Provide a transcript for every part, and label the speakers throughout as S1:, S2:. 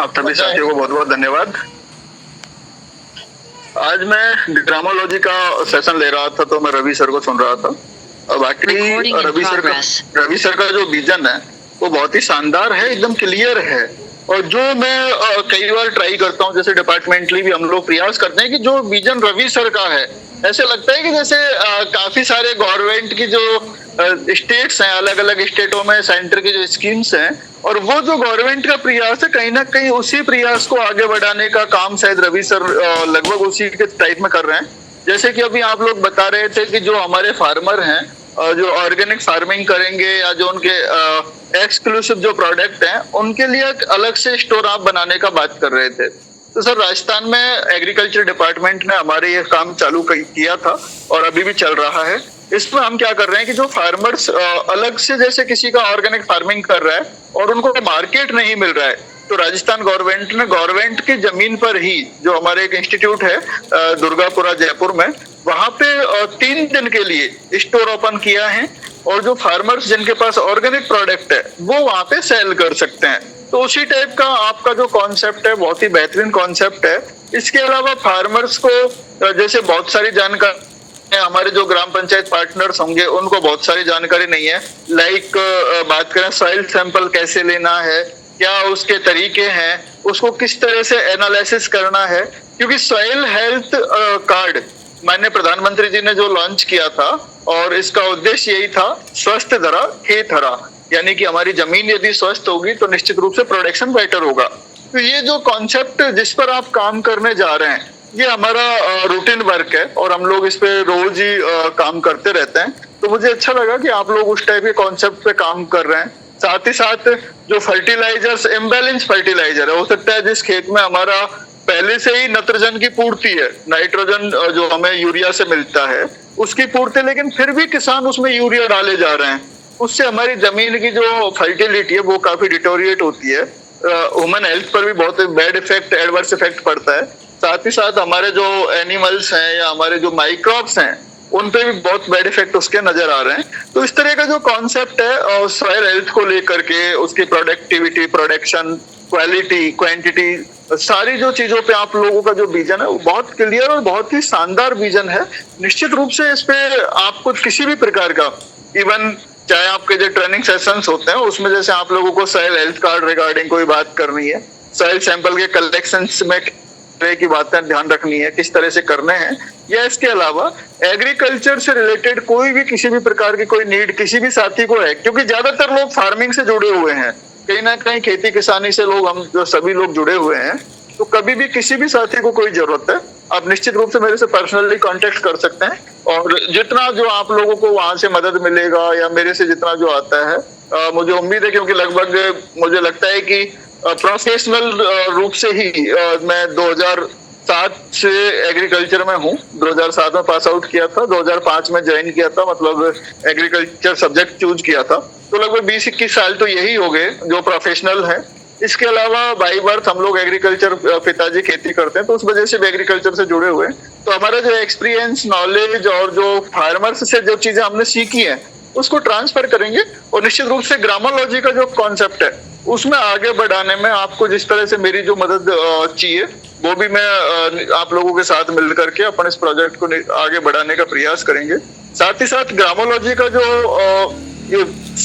S1: आप सभी साथियों को बहुत बहुत धन्यवाद। आज मैं ग्रामोलॉजी का सेशन ले रहा था तो मैं रवि सर को सुन रहा था। अब आखिरी रवि सर का जो विजन है वो बहुत ही शानदार है, एकदम क्लियर है। और जो मैं कई बार ट्राई करता हूँ, जैसे डिपार्टमेंटली भी हम लोग प्रयास करते हैं कि जो विजन रवि सर का है, ऐसे लगता है कि जैसे काफी सारे गवर्नमेंट की जो स्टेट्स हैं, अलग अलग स्टेटों में सेंटर की जो स्कीम्स हैं, और वो जो गवर्नमेंट का प्रयास है कहीं ना कहीं उसी प्रयास को आगे बढ़ाने का काम शायद रवि सर लगभग उसी के टाइप में कर रहे हैं। जैसे कि अभी आप लोग बता रहे थे कि जो हमारे फार्मर हैं जो ऑर्गेनिक फार्मिंग करेंगे या जो उनके एक्सक्लूसिव जो प्रोडक्ट हैं उनके लिए एक अलग से स्टोर आप बनाने का बात कर रहे थे। तो सर राजस्थान में एग्रीकल्चर डिपार्टमेंट ने हमारे ये काम चालू किया था और अभी भी चल रहा है। इसमें हम क्या कर रहे हैं कि जो फार्मर्स अलग से जैसे किसी का ऑर्गेनिक फार्मिंग कर रहा है और उनको मार्केट नहीं मिल रहा है, तो राजस्थान गवर्नमेंट ने गवर्नमेंट की जमीन पर ही जो हमारे एक इंस्टीट्यूट है दुर्गापुरा जयपुर में, वहां पे 3 दिन के लिए स्टोर ओपन किया है और जो फार्मर्स जिनके पास ऑर्गेनिक प्रोडक्ट है वो वहां पे सेल कर सकते हैं। तो उसी टाइप का आपका जो कॉन्सेप्ट है बहुत ही बेहतरीन कॉन्सेप्ट है। इसके अलावा फार्मर्स को जैसे बहुत सारी जानकारी, हमारे जो ग्राम पंचायत पार्टनर्स होंगे उनको बहुत सारी जानकारी नहीं है। लाइक बात करें सॉइल सैंपल कैसे लेना है, क्या उसके तरीके हैं, उसको किस तरह से एनालिसिस करना है, क्योंकि सॉइल हेल्थ कार्ड माननीय प्रधानमंत्री जी ने जो लॉन्च किया था और इसका उद्देश्य यही था, स्वस्थ धरा खेत हरा, यानी कि हमारी जमीन यदि स्वस्थ होगी तो निश्चित रूप से प्रोडक्शन बेटर होगा। तो ये जो कॉन्सेप्ट जिस पर आप काम करने जा रहे हैं ये हमारा रूटीन वर्क है और हम लोग इस पे रोज ही काम करते रहते हैं। तो मुझे अच्छा लगा कि आप लोग उस टाइप के कॉन्सेप्ट पे काम कर रहे हैं। साथ ही साथ जो फर्टिलाइजर्स, इम्बैलेंस फर्टिलाइजर है, हो सकता है जिस खेत में हमारा पहले से ही नत्रजन की पूर्ति है, नाइट्रोजन जो हमें यूरिया से मिलता है उसकी पूर्ति, लेकिन फिर भी किसान उसमें यूरिया डाले जा रहे हैं, उससे हमारी जमीन की जो फर्टिलिटी है वो काफी डिटोरिएट होती है। ह्यूमन हेल्थ पर भी बहुत बैड इफेक्ट, एडवर्स इफेक्ट पड़ता है। साथ ही साथ हमारे जो एनिमल्स हैं या हमारे जो माइक्रोब्स हैं उन पे भी बहुत बैड इफेक्ट उसके नजर आ रहे हैं। तो इस तरह का जो कॉन्सेप्ट है सॉइल हेल्थ को लेकर के, उसकी प्रोडक्टिविटी, प्रोडक्शन, क्वालिटी, क्वांटिटी, सारी जो चीजों पे आप लोगों का जो विजन है वो बहुत क्लियर और बहुत ही शानदार विजन है। निश्चित रूप से इस पे आपको किसी भी प्रकार का, इवन चाहे आपके जो ट्रेनिंग सेशंस होते हैं उसमें जैसे आप लोगों को सॉइल हेल्थ कार्ड रिगार्डिंग कोई बात करनी है, सॉइल सैंपल के कलेक्शन में की बातें ध्यान रखनी है, किस तरह से करने हैं, या इसके अलावा एग्रीकल्चर से रिलेटेड कोई भी किसी भी प्रकार की कोई नीड किसी भी साथी को है, क्योंकि ज्यादातर लोग फार्मिंग से जुड़े हुए हैं, कहीं ना कहीं खेती किसानी से लोग, हम जो सभी लोग जुड़े हुए हैं, तो कभी भी किसी भी साथी को कोई जरूरत है आप निश्चित रूप से मेरे से पर्सनली कांटेक्ट कर सकते हैं। और जितना जो आप लोगों को वहां से मदद मिलेगा या मेरे से जितना जो आता है, मुझे उम्मीद है, क्योंकि लगभग मुझे लगता है कि प्रोफेशनल रूप से ही मैं 2007 से एग्रीकल्चर में हूँ। 2007 में पास आउट किया था, 2005 में ज्वाइन किया था, मतलब एग्रीकल्चर सब्जेक्ट चूज किया था। तो लगभग 20-21 साल तो यही हो गए जो प्रोफेशनल है। इसके अलावा बाई बर्थ हम लोग एग्रीकल्चर, पिताजी खेती करते हैं तो उस वजह से भी एग्रीकल्चर से जुड़े हुए हैं। तो हमारा जो एक्सपीरियंस, नॉलेज और जो फार्मर्स से जो चीजें हमने सीखी है उसको ट्रांसफर करेंगे और निश्चित रूप से ग्रामोलॉजी का जो कॉन्सेप्ट है उसमें आगे बढ़ाने में आपको जिस तरह से मेरी जो मदद चाहिए वो भी मैं आप लोगों के साथ मिल करके अपन इस प्रोजेक्ट को आगे बढ़ाने का प्रयास करेंगे। साथ ही साथ ग्रामोलॉजी का जो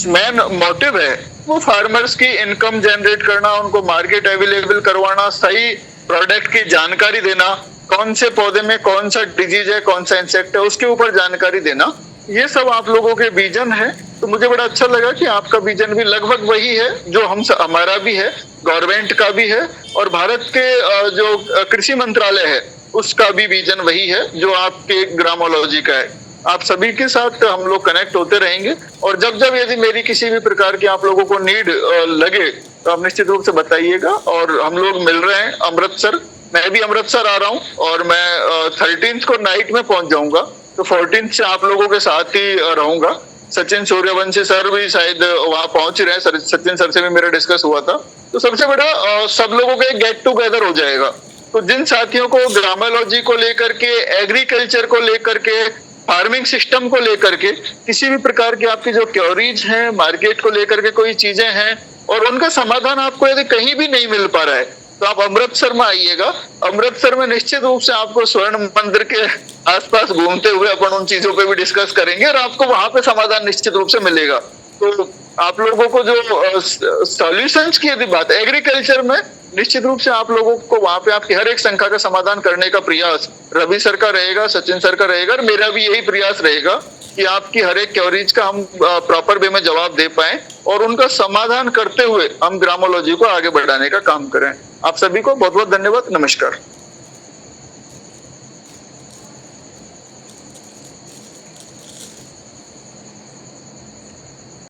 S1: मेन मोटिव है वो फार्मर्स की इनकम जनरेट करना, उनको मार्केट अवेलेबल करवाना, सही प्रोडक्ट की जानकारी देना, कौन से पौधे में कौन सा डिजीज है, कौन सा इंसेक्ट है, उसके ऊपर जानकारी देना, ये सब आप लोगों के विजन है। तो मुझे बड़ा अच्छा लगा कि आपका विजन भी लगभग वही है जो हमारा भी है, गवर्नमेंट का भी है, और भारत के जो कृषि मंत्रालय है उसका भी विजन वही है जो आपके ग्रामोलॉजी का है। आप सभी के साथ हम लोग कनेक्ट होते रहेंगे और जब जब यदि मेरी किसी भी प्रकार की आप लोगों को नीड लगे तो आप निश्चित रूप से बताइएगा। और हम लोग मिल रहे हैं अमृतसर, मैं भी अमृतसर आ रहा हूँ और मैं 13th को नाइट में पहुंच जाऊंगा, तो 14th से आप लोगों के साथ ही रहूंगा। सचिन सूर्यवंशी सर भी शायद वहां पहुंच ही रहे हैं, सचिन सर से भी मेरा डिस्कस हुआ था। तो सबसे बड़ा सब लोगों का एक गेट टुगेदर हो जाएगा। तो जिन साथियों को ग्रामोलॉजी को लेकर के, एग्रीकल्चर को लेकर के, फार्मिंग सिस्टम को लेकर के किसी भी प्रकार की आपकी जो क्वेरीज हैं, मार्केट को लेकर के कोई चीजें हैं और उनका समाधान आपको यदि कहीं भी नहीं मिल पा रहा है तो आप अमृतसर में आइएगा। अमृतसर में निश्चित रूप से आपको स्वर्ण मंदिर के आसपास घूमते हुए अपन उन चीजों पे भी डिस्कस करेंगे और आपको वहां पे समाधान निश्चित रूप से मिलेगा। तो आप लोगों को जो सॉल्यूशंस की यदि बात, एग्रीकल्चर में निश्चित रूप से आप लोगों को वहां पे आपकी हर एक शंका का समाधान करने का प्रयास रवि सर का रहेगा, सचिन सर का रहेगा, और मेरा भी यही प्रयास रहेगा कि आपकी हर एक क्वेरीज का हम प्रॉपर वे में जवाब दे पाए और उनका समाधान करते हुए हम ग्रामोलॉजी को आगे बढ़ाने का काम करें। आप सभी को बहुत बहुत धन्यवाद। नमस्कार।